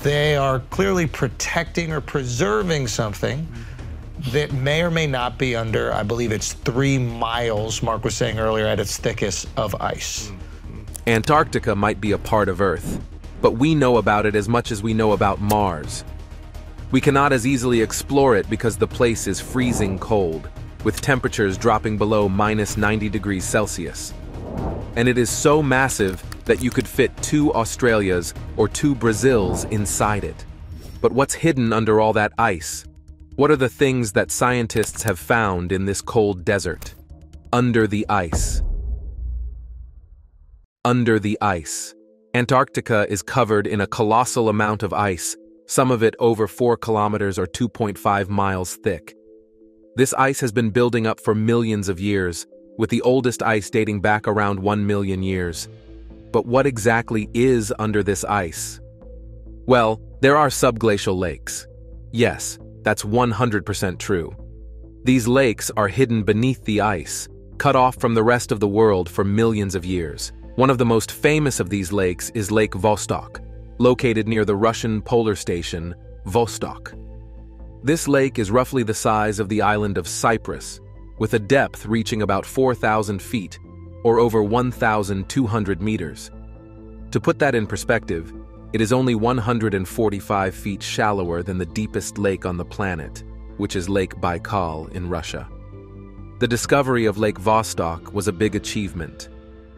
They are clearly protecting or preserving something that may or may not be under, I believe it's 3 miles, Mark was saying earlier, at its thickest of ice. Antarctica might be a part of Earth, but we know about it as much as we know about Mars. We cannot as easily explore it because the place is freezing cold, with temperatures dropping below -90 degrees Celsius. And it is so massive that you could fit 2 Australias or 2 Brazils inside it. But what's hidden under all that ice? What are the things that scientists have found in this cold desert? Under the ice. Under the ice. Antarctica is covered in a colossal amount of ice, some of it over 4 kilometers or 2.5 miles thick. This ice has been building up for millions of years, with the oldest ice dating back around 1 million years. But what exactly is under this ice? Well, there are subglacial lakes. Yes, that's 100% true. These lakes are hidden beneath the ice, cut off from the rest of the world for millions of years. One of the most famous of these lakes is Lake Vostok, located near the Russian polar station, Vostok. This lake is roughly the size of the island of Cyprus, with a depth reaching about 4,000 feet, or over 1,200 meters. To put that in perspective, it is only 145 feet shallower than the deepest lake on the planet, which is Lake Baikal in Russia. The discovery of Lake Vostok was a big achievement.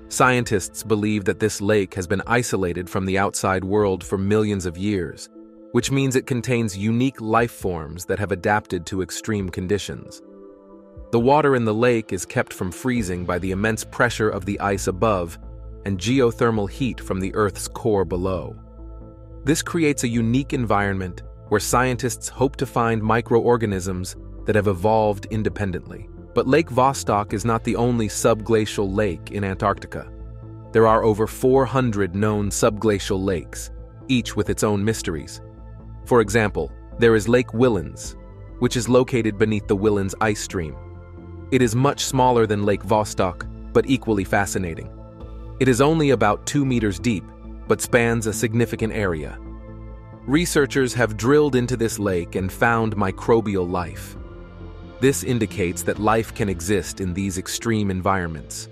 Scientists believe that this lake has been isolated from the outside world for millions of years, which means it contains unique life forms that have adapted to extreme conditions. The water in the lake is kept from freezing by the immense pressure of the ice above and geothermal heat from the Earth's core below. This creates a unique environment where scientists hope to find microorganisms that have evolved independently. But Lake Vostok is not the only subglacial lake in Antarctica. There are over 400 known subglacial lakes, each with its own mysteries. For example, there is Lake Whillans, which is located beneath the Whillans ice stream. It is much smaller than Lake Vostok, but equally fascinating. It is only about 2 meters deep, but spans a significant area. Researchers have drilled into this lake and found microbial life. This indicates that life can exist in these extreme environments.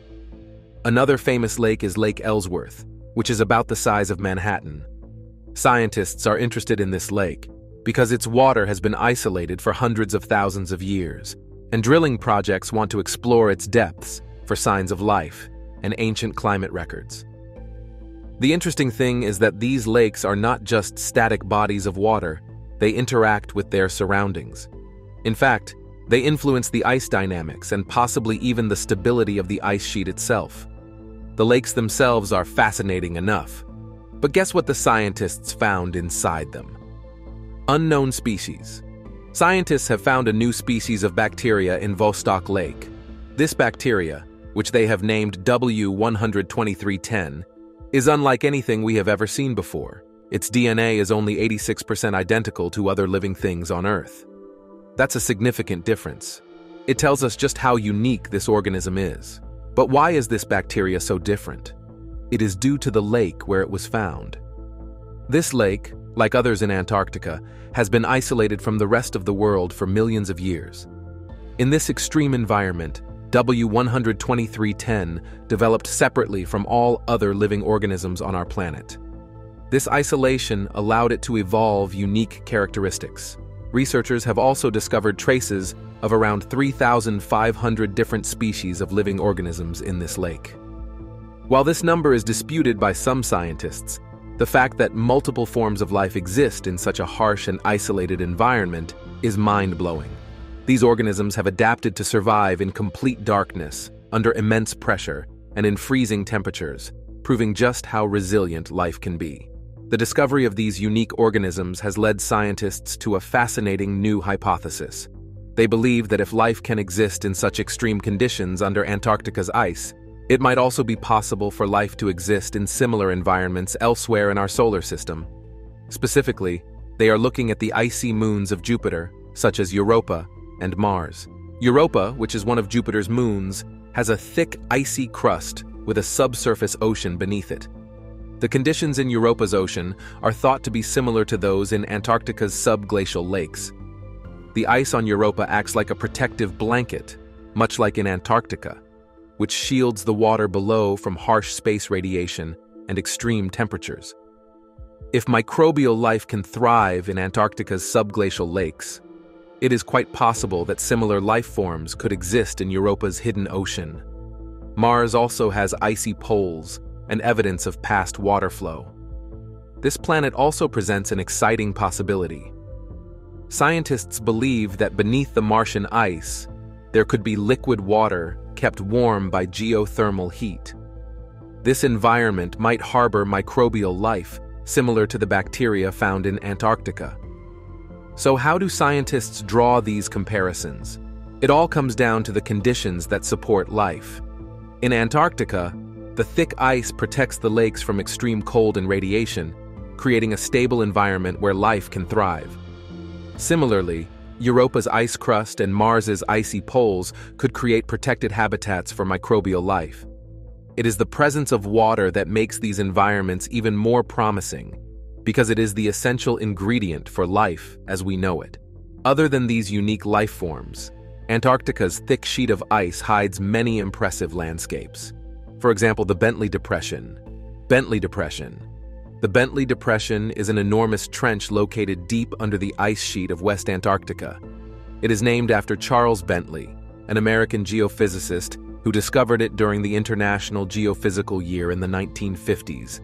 Another famous lake is Lake Ellsworth, which is about the size of Manhattan. Scientists are interested in this lake because its water has been isolated for hundreds of thousands of years, and drilling projects want to explore its depths for signs of life and ancient climate records. The interesting thing is that these lakes are not just static bodies of water, they interact with their surroundings. In fact, they influence the ice dynamics and possibly even the stability of the ice sheet itself. The lakes themselves are fascinating enough. But guess what the scientists found inside them? Unknown species. Scientists have found a new species of bacteria in Vostok Lake. This bacteria, which they have named W12310, is unlike anything we have ever seen before. Its DNA is only 86% identical to other living things on Earth. That's a significant difference. It tells us just how unique this organism is. But why is this bacteria so different? It is due to the lake where it was found. This lake, like others in Antarctica, has been isolated from the rest of the world for millions of years. In this extreme environment, W12310 developed separately from all other living organisms on our planet. This isolation allowed it to evolve unique characteristics. Researchers have also discovered traces of around 3,500 different species of living organisms in this lake. While this number is disputed by some scientists, the fact that multiple forms of life exist in such a harsh and isolated environment is mind-blowing. These organisms have adapted to survive in complete darkness, under immense pressure, and in freezing temperatures, proving just how resilient life can be. The discovery of these unique organisms has led scientists to a fascinating new hypothesis. They believe that if life can exist in such extreme conditions under Antarctica's ice, it might also be possible for life to exist in similar environments elsewhere in our solar system. Specifically, they are looking at the icy moons of Jupiter, such as Europa and Mars. Europa, which is one of Jupiter's moons, has a thick, icy crust with a subsurface ocean beneath it. The conditions in Europa's ocean are thought to be similar to those in Antarctica's subglacial lakes. The ice on Europa acts like a protective blanket, much like in Antarctica, which shields the water below from harsh space radiation and extreme temperatures. If microbial life can thrive in Antarctica's subglacial lakes, it is quite possible that similar life forms could exist in Europa's hidden ocean. Mars also has icy poles and evidence of past water flow. This planet also presents an exciting possibility. Scientists believe that beneath the Martian ice, there could be liquid water kept warm by geothermal heat. This environment might harbor microbial life, similar to the bacteria found in Antarctica. So how do scientists draw these comparisons? It all comes down to the conditions that support life. In Antarctica, the thick ice protects the lakes from extreme cold and radiation, creating a stable environment where life can thrive. Similarly, Europa's ice crust and Mars's icy poles could create protected habitats for microbial life. It is the presence of water that makes these environments even more promising, because it is the essential ingredient for life as we know it. Other than these unique life forms, Antarctica's thick sheet of ice hides many impressive landscapes. For example, the Bentley Depression. The Bentley Depression is an enormous trench located deep under the ice sheet of West Antarctica. It is named after Charles Bentley, an American geophysicist who discovered it during the International Geophysical Year in the 1950s.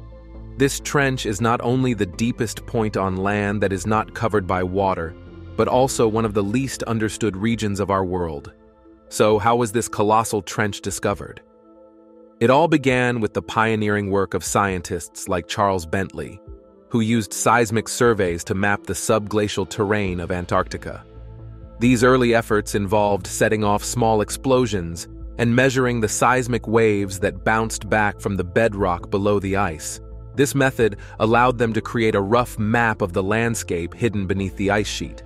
This trench is not only the deepest point on land that is not covered by water, but also one of the least understood regions of our world. So, how was this colossal trench discovered? It all began with the pioneering work of scientists like Charles Bentley, who used seismic surveys to map the subglacial terrain of Antarctica. These early efforts involved setting off small explosions and measuring the seismic waves that bounced back from the bedrock below the ice. This method allowed them to create a rough map of the landscape hidden beneath the ice sheet.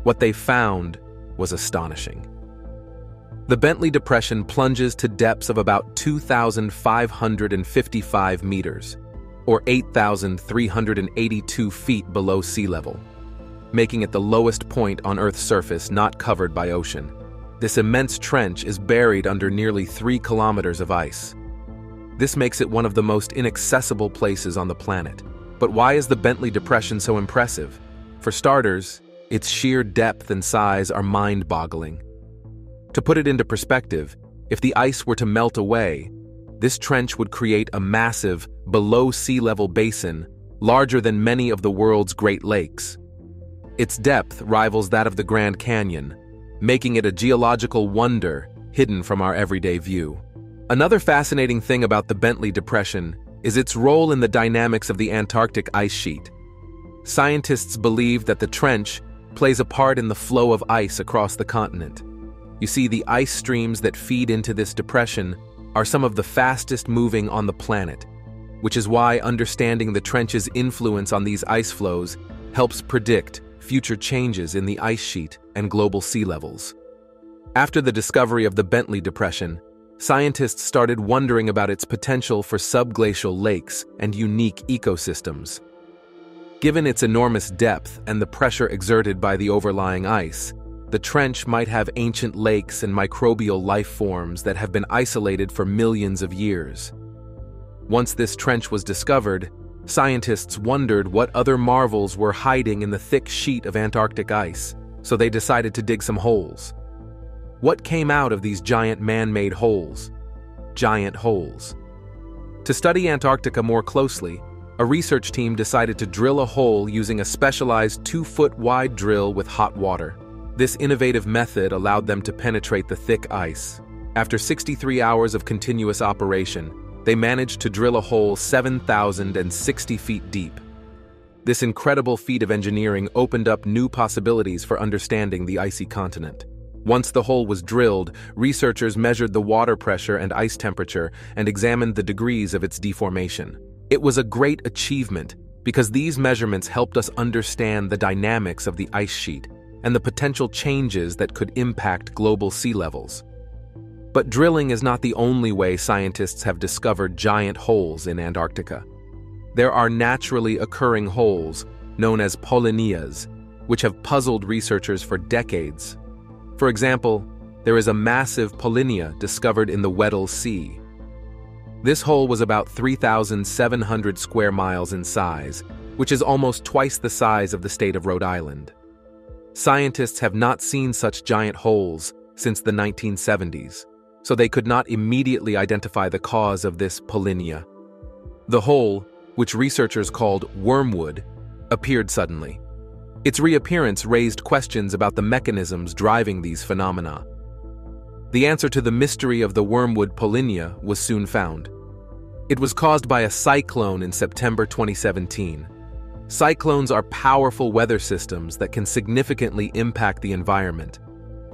What they found was astonishing. The Bentley Depression plunges to depths of about 2,555 meters, or 8,382 feet below sea level, making it the lowest point on Earth's surface not covered by ocean. This immense trench is buried under nearly 3 kilometers of ice. This makes it one of the most inaccessible places on the planet. But why is the Bentley Depression so impressive? For starters, its sheer depth and size are mind-boggling. To put it into perspective, if the ice were to melt away, this trench would create a massive, below-sea-level basin larger than many of the world's Great Lakes. Its depth rivals that of the Grand Canyon, making it a geological wonder hidden from our everyday view. Another fascinating thing about the Bentley Depression is its role in the dynamics of the Antarctic ice sheet. Scientists believe that the trench plays a part in the flow of ice across the continent. You see, the ice streams that feed into this depression are some of the fastest moving on the planet, which is why understanding the trench's influence on these ice flows helps predict future changes in the ice sheet and global sea levels. After the discovery of the Bentley Depression, scientists started wondering about its potential for subglacial lakes and unique ecosystems. Given its enormous depth and the pressure exerted by the overlying ice, the trench might have ancient lakes and microbial life forms that have been isolated for millions of years. Once this trench was discovered, scientists wondered what other marvels were hiding in the thick sheet of Antarctic ice, so they decided to dig some holes. What came out of these giant man-made holes? Giant holes. To study Antarctica more closely, a research team decided to drill a hole using a specialized 2-foot-wide drill with hot water. This innovative method allowed them to penetrate the thick ice. After 63 hours of continuous operation, they managed to drill a hole 7,060 feet deep. This incredible feat of engineering opened up new possibilities for understanding the icy continent. Once the hole was drilled, researchers measured the water pressure and ice temperature and examined the degrees of its deformation. It was a great achievement because these measurements helped us understand the dynamics of the ice sheet and the potential changes that could impact global sea levels. But drilling is not the only way scientists have discovered giant holes in Antarctica. there are naturally occurring holes, known as polynyas, which have puzzled researchers for decades. For example, there is a massive polynya discovered in the Weddell Sea. This hole was about 3,700 square miles in size, which is almost twice the size of the state of Rhode Island. Scientists have not seen such giant holes since the 1970s, so they could not immediately identify the cause of this polynya. The hole, which researchers called wormwood, appeared suddenly. Its reappearance raised questions about the mechanisms driving these phenomena. The answer to the mystery of the wormwood polynya was soon found. It was caused by a cyclone in September 2017. Cyclones are powerful weather systems that can significantly impact the environment,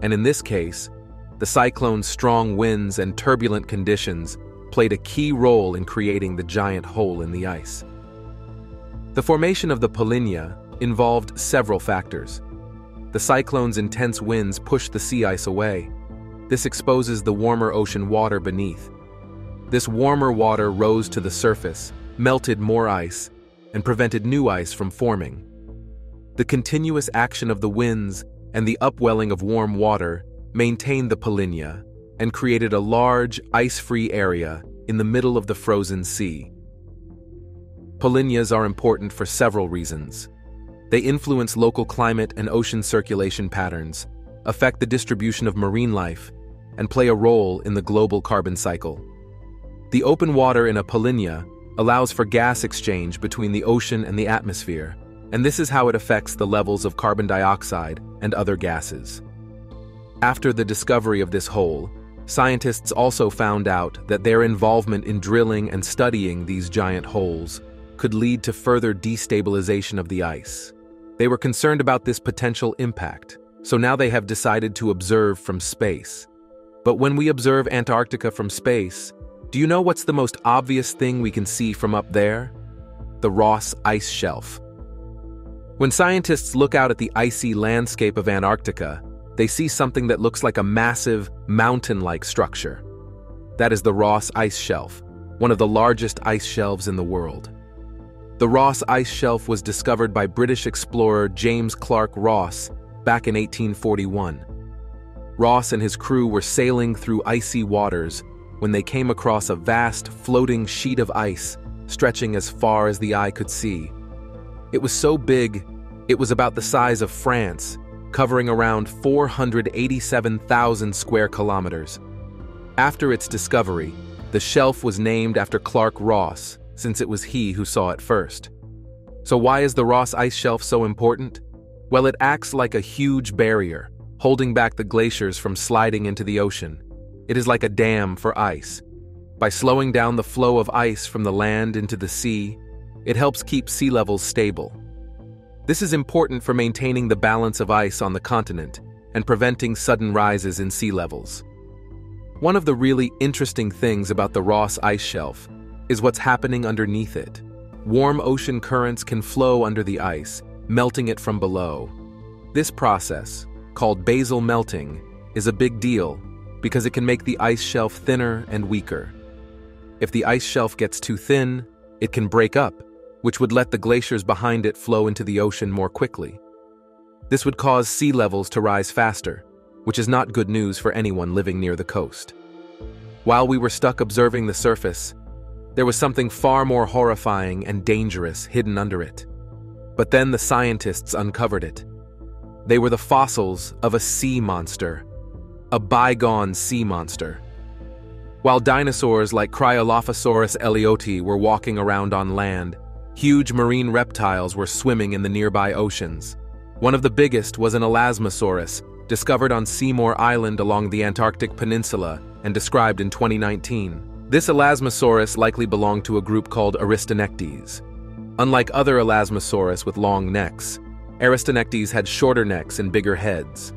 and in this case, the cyclone's strong winds and turbulent conditions played a key role in creating the giant hole in the ice. The formation of the polynya involved several factors. The cyclone's intense winds pushed the sea ice away. This exposes the warmer ocean water beneath. This warmer water rose to the surface, melted more ice, and prevented new ice from forming. The continuous action of the winds and the upwelling of warm water maintained the polynya and created a large, ice-free area in the middle of the frozen sea. Polynyas are important for several reasons. They influence local climate and ocean circulation patterns, affect the distribution of marine life, and play a role in the global carbon cycle. The open water in a polynya allows for gas exchange between the ocean and the atmosphere, and this is how it affects the levels of carbon dioxide and other gases. After the discovery of this hole, scientists also found out that their involvement in drilling and studying these giant holes could lead to further destabilization of the ice. They were concerned about this potential impact, so now they have decided to observe from space. But when we observe Antarctica from space, do you know what's the most obvious thing we can see from up there? The Ross Ice Shelf. When scientists look out at the icy landscape of Antarctica, they see something that looks like a massive, mountain-like structure. That is the Ross Ice Shelf, one of the largest ice shelves in the world. The Ross Ice Shelf was discovered by British explorer James Clark Ross back in 1841. Ross and his crew were sailing through icy waters when they came across a vast, floating sheet of ice stretching as far as the eye could see. It was so big, it was about the size of France, covering around 487,000 square kilometers. After its discovery, the shelf was named after Clark Ross, since it was he who saw it first. So why is the Ross Ice Shelf so important? Well, it acts like a huge barrier, holding back the glaciers from sliding into the ocean. It is like a dam for ice. By slowing down the flow of ice from the land into the sea, it helps keep sea levels stable. This is important for maintaining the balance of ice on the continent and preventing sudden rises in sea levels. One of the really interesting things about the Ross Ice Shelf is what's happening underneath it. Warm ocean currents can flow under the ice, melting it from below. This process, called basal melting, is a big deal because it can make the ice shelf thinner and weaker. If the ice shelf gets too thin, it can break up, which would let the glaciers behind it flow into the ocean more quickly. This would cause sea levels to rise faster, which is not good news for anyone living near the coast. While we were stuck observing the surface, there was something far more horrifying and dangerous hidden under it. But then the scientists uncovered it. They were the fossils of a sea monster, a bygone sea monster. While dinosaurs like Cryolophosaurus elioti were walking around on land, huge marine reptiles were swimming in the nearby oceans. One of the biggest was an Elasmosaurus, discovered on Seymour Island along the Antarctic Peninsula and described in 2019. This Elasmosaurus likely belonged to a group called Aristonectes. Unlike other Elasmosaurus with long necks, Aristonectes had shorter necks and bigger heads.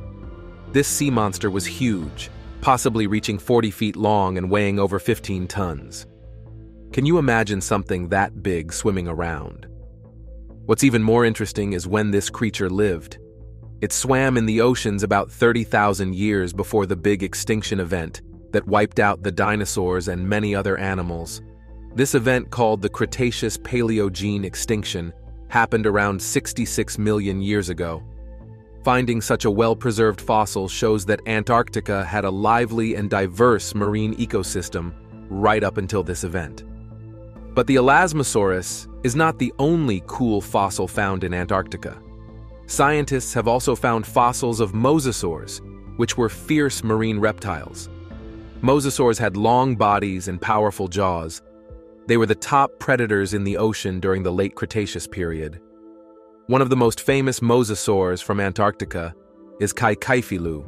This sea monster was huge, possibly reaching 40 feet long and weighing over 15 tons. Can you imagine something that big swimming around? What's even more interesting is when this creature lived. It swam in the oceans about 30,000 years before the big extinction event that wiped out the dinosaurs and many other animals. This event, called the Cretaceous-Paleogene extinction, happened around 66 million years ago. Finding such a well-preserved fossil shows that Antarctica had a lively and diverse marine ecosystem right up until this event. But the Elasmosaurus is not the only cool fossil found in Antarctica. Scientists have also found fossils of mosasaurs, which were fierce marine reptiles. Mosasaurs had long bodies and powerful jaws. They were the top predators in the ocean during the late Cretaceous period. One of the most famous mosasaurs from Antarctica is Kaikaifilu.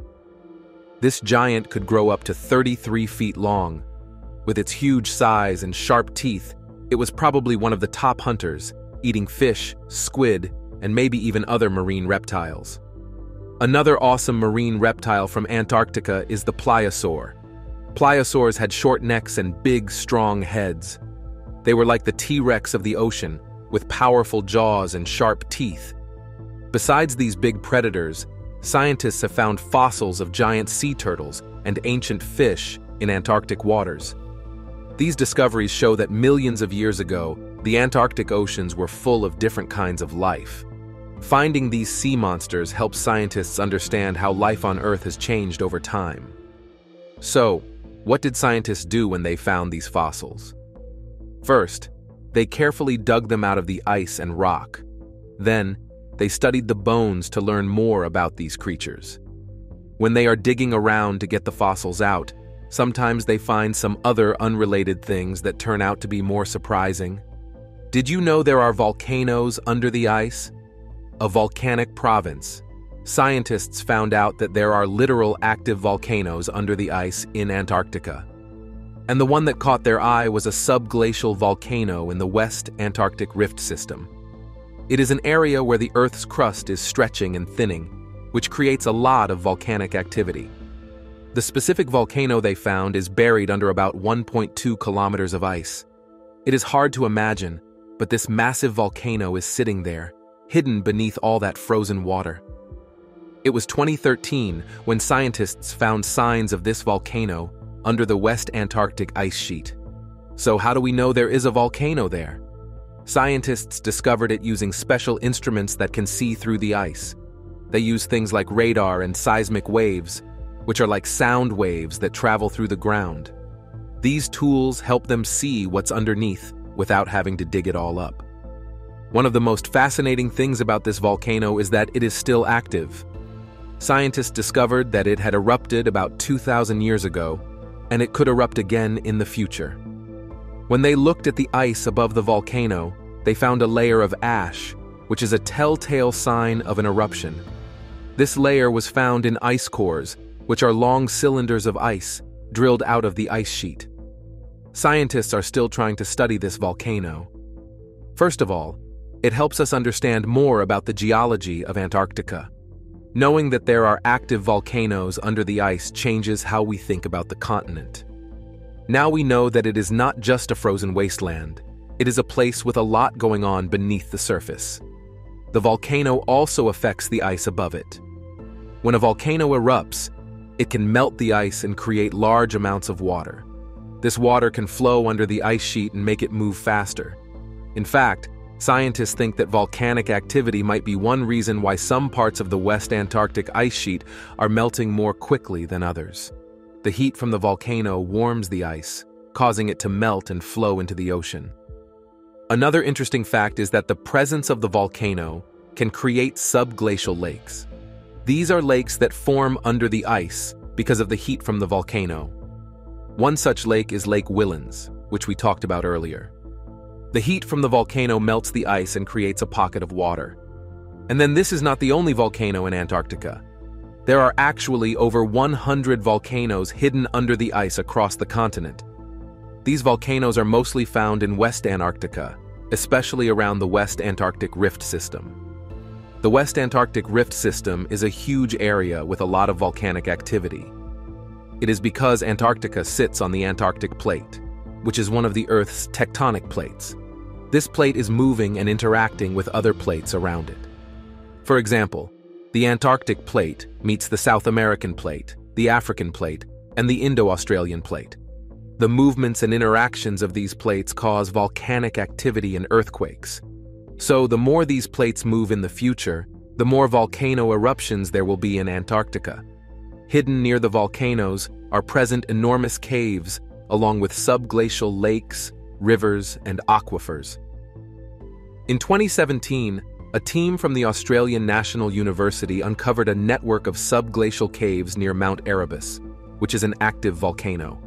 This giant could grow up to 33 feet long. With its huge size and sharp teeth, it was probably one of the top hunters, eating fish, squid, and maybe even other marine reptiles. Another awesome marine reptile from Antarctica is the pliosaur. Pliosaurs had short necks and big, strong heads. They were like the T-Rex of the ocean, with powerful jaws and sharp teeth. Besides these big predators, scientists have found fossils of giant sea turtles and ancient fish in Antarctic waters. These discoveries show that millions of years ago, the Antarctic oceans were full of different kinds of life. Finding these sea monsters helps scientists understand how life on Earth has changed over time. So, what did scientists do when they found these fossils? First, they carefully dug them out of the ice and rock. Then, they studied the bones to learn more about these creatures. When they are digging around to get the fossils out, sometimes they find some other unrelated things that turn out to be more surprising. Did you know there are volcanoes under the ice? A volcanic province. Scientists found out that there are literal active volcanoes under the ice in Antarctica. And the one that caught their eye was a subglacial volcano in the West Antarctic Rift System. It is an area where the Earth's crust is stretching and thinning, which creates a lot of volcanic activity. The specific volcano they found is buried under about 1.2 kilometers of ice. It is hard to imagine, but this massive volcano is sitting there, hidden beneath all that frozen water. It was 2013 when scientists found signs of this volcano under the West Antarctic ice sheet. So how do we know there is a volcano there? Scientists discovered it using special instruments that can see through the ice. They use things like radar and seismic waves, which are like sound waves that travel through the ground. These tools help them see what's underneath without having to dig it all up. One of the most fascinating things about this volcano is that it is still active. Scientists discovered that it had erupted about 2,000 years ago, and it could erupt again in the future. When they looked at the ice above the volcano, they found a layer of ash, which is a telltale sign of an eruption. This layer was found in ice cores, which are long cylinders of ice drilled out of the ice sheet. Scientists are still trying to study this volcano. First of all, it helps us understand more about the geology of Antarctica. Knowing that there are active volcanoes under the ice changes how we think about the continent. Now we know that it is not just a frozen wasteland. It is a place with a lot going on beneath the surface. The volcano also affects the ice above it. When a volcano erupts, it can melt the ice and create large amounts of water. This water can flow under the ice sheet and make it move faster. In fact, scientists think that volcanic activity might be one reason why some parts of the West Antarctic ice sheet are melting more quickly than others. The heat from the volcano warms the ice, causing it to melt and flow into the ocean. Another interesting fact is that the presence of the volcano can create subglacial lakes. These are lakes that form under the ice because of the heat from the volcano. One such lake is Lake Willans, which we talked about earlier. The heat from the volcano melts the ice and creates a pocket of water. And then this is not the only volcano in Antarctica. There are actually over 100 volcanoes hidden under the ice across the continent. These volcanoes are mostly found in West Antarctica, especially around the West Antarctic Rift System. The West Antarctic Rift System is a huge area with a lot of volcanic activity. It is because Antarctica sits on the Antarctic plate, which is one of the Earth's tectonic plates. This plate is moving and interacting with other plates around it. For example, the Antarctic plate meets the South American plate, the African plate, and the Indo-Australian plate. The movements and interactions of these plates cause volcanic activity and earthquakes. So the more these plates move in the future, the more volcano eruptions there will be in Antarctica. Hidden near the volcanoes are present enormous caves, along with subglacial lakes, rivers, and aquifers. In 2017, a team from the Australian National University uncovered a network of subglacial caves near Mount Erebus, which is an active volcano.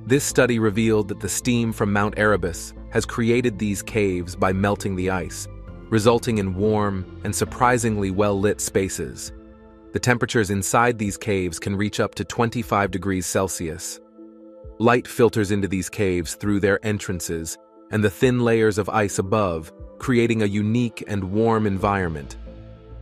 This study revealed that the steam from Mount Erebus has created these caves by melting the ice, resulting in warm and surprisingly well-lit spaces. The temperatures inside these caves can reach up to 25 degrees Celsius. Light filters into these caves through their entrances and the thin layers of ice above, creating a unique and warm environment.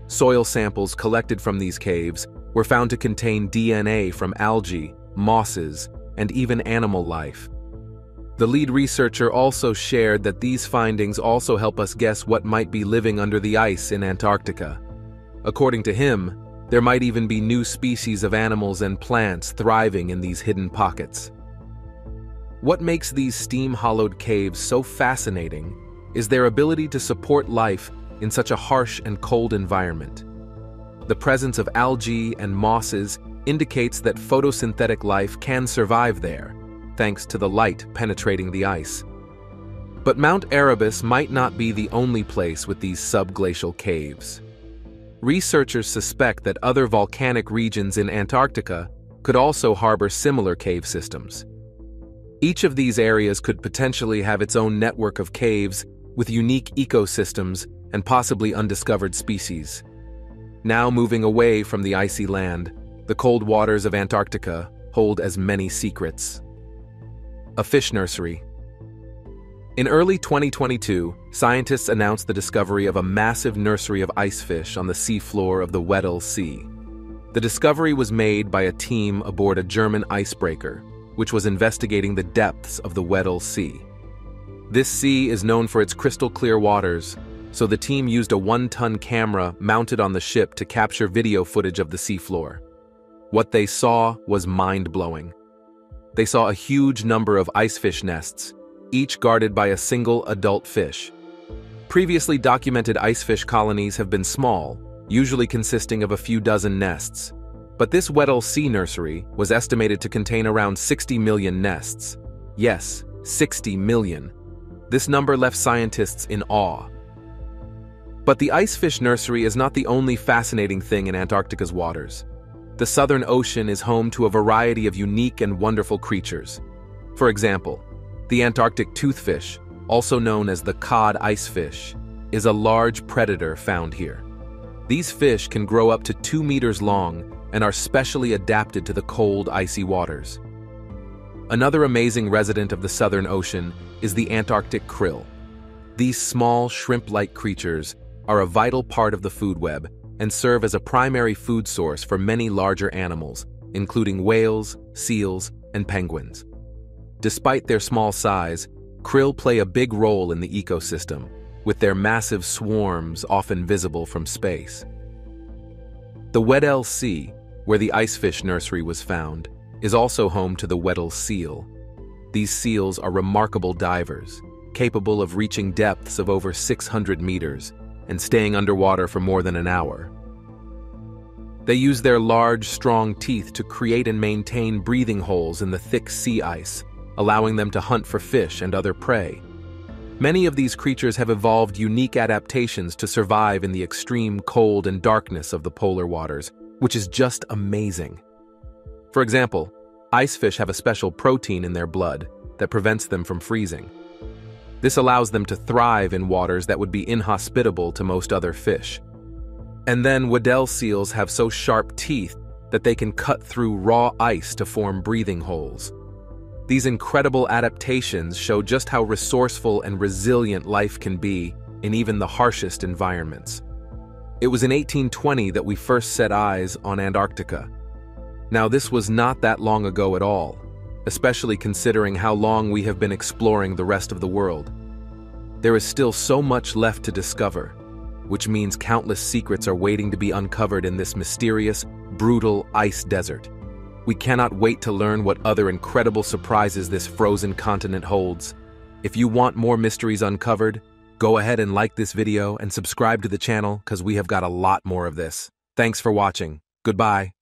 Soil samples collected from these caves were found to contain DNA from algae, mosses, and even animal life. The lead researcher also shared that these findings also help us guess what might be living under the ice in Antarctica. According to him, there might even be new species of animals and plants thriving in these hidden pockets. What makes these steam-hollowed caves so fascinating is their ability to support life in such a harsh and cold environment. The presence of algae and mosses indicates that photosynthetic life can survive there, thanks to the light penetrating the ice. But Mount Erebus might not be the only place with these subglacial caves. Researchers suspect that other volcanic regions in Antarctica could also harbor similar cave systems. Each of these areas could potentially have its own network of caves with unique ecosystems and possibly undiscovered species. Now moving away from the icy land, the cold waters of Antarctica hold as many secrets. A fish nursery. In early 2022, scientists announced the discovery of a massive nursery of ice fish on the seafloor of the Weddell Sea. The discovery was made by a team aboard a German icebreaker, which was investigating the depths of the Weddell Sea. This sea is known for its crystal-clear waters, so the team used a 1-ton camera mounted on the ship to capture video footage of the seafloor. What they saw was mind-blowing. They saw a huge number of icefish nests, each guarded by a single adult fish. Previously documented icefish colonies have been small, usually consisting of a few dozen nests. But this Weddell Sea nursery was estimated to contain around 60 million nests. Yes, 60 million. This number left scientists in awe. But the icefish nursery is not the only fascinating thing in Antarctica's waters. The Southern Ocean is home to a variety of unique and wonderful creatures. For example, the Antarctic toothfish, also known as the cod icefish, is a large predator found here. These fish can grow up to 2 meters long and are specially adapted to the cold, icy waters. Another amazing resident of the Southern Ocean is the Antarctic krill. These small, shrimp-like creatures are a vital part of the food web and serve as a primary food source for many larger animals, including whales, seals, and penguins. Despite their small size, krill play a big role in the ecosystem, with their massive swarms often visible from space. The Weddell Sea, where the icefish nursery was found, is also home to the Weddell seal. These seals are remarkable divers, capable of reaching depths of over 600 meters and staying underwater for more than an hour. They use their large, strong teeth to create and maintain breathing holes in the thick sea ice, allowing them to hunt for fish and other prey. Many of these creatures have evolved unique adaptations to survive in the extreme cold and darkness of the polar waters, which is just amazing. For example, icefish have a special protein in their blood that prevents them from freezing. This allows them to thrive in waters that would be inhospitable to most other fish. And then Weddell seals have so sharp teeth that they can cut through raw ice to form breathing holes. These incredible adaptations show just how resourceful and resilient life can be in even the harshest environments. It was in 1820 that we first set eyes on Antarctica. Now, this was not that long ago at all, especially considering how long we have been exploring the rest of the world. There is still so much left to discover, which means countless secrets are waiting to be uncovered in this mysterious, brutal ice desert. We cannot wait to learn what other incredible surprises this frozen continent holds. If you want more mysteries uncovered, go ahead and like this video and subscribe to the channel because we have got a lot more of this. Thanks for watching. Goodbye.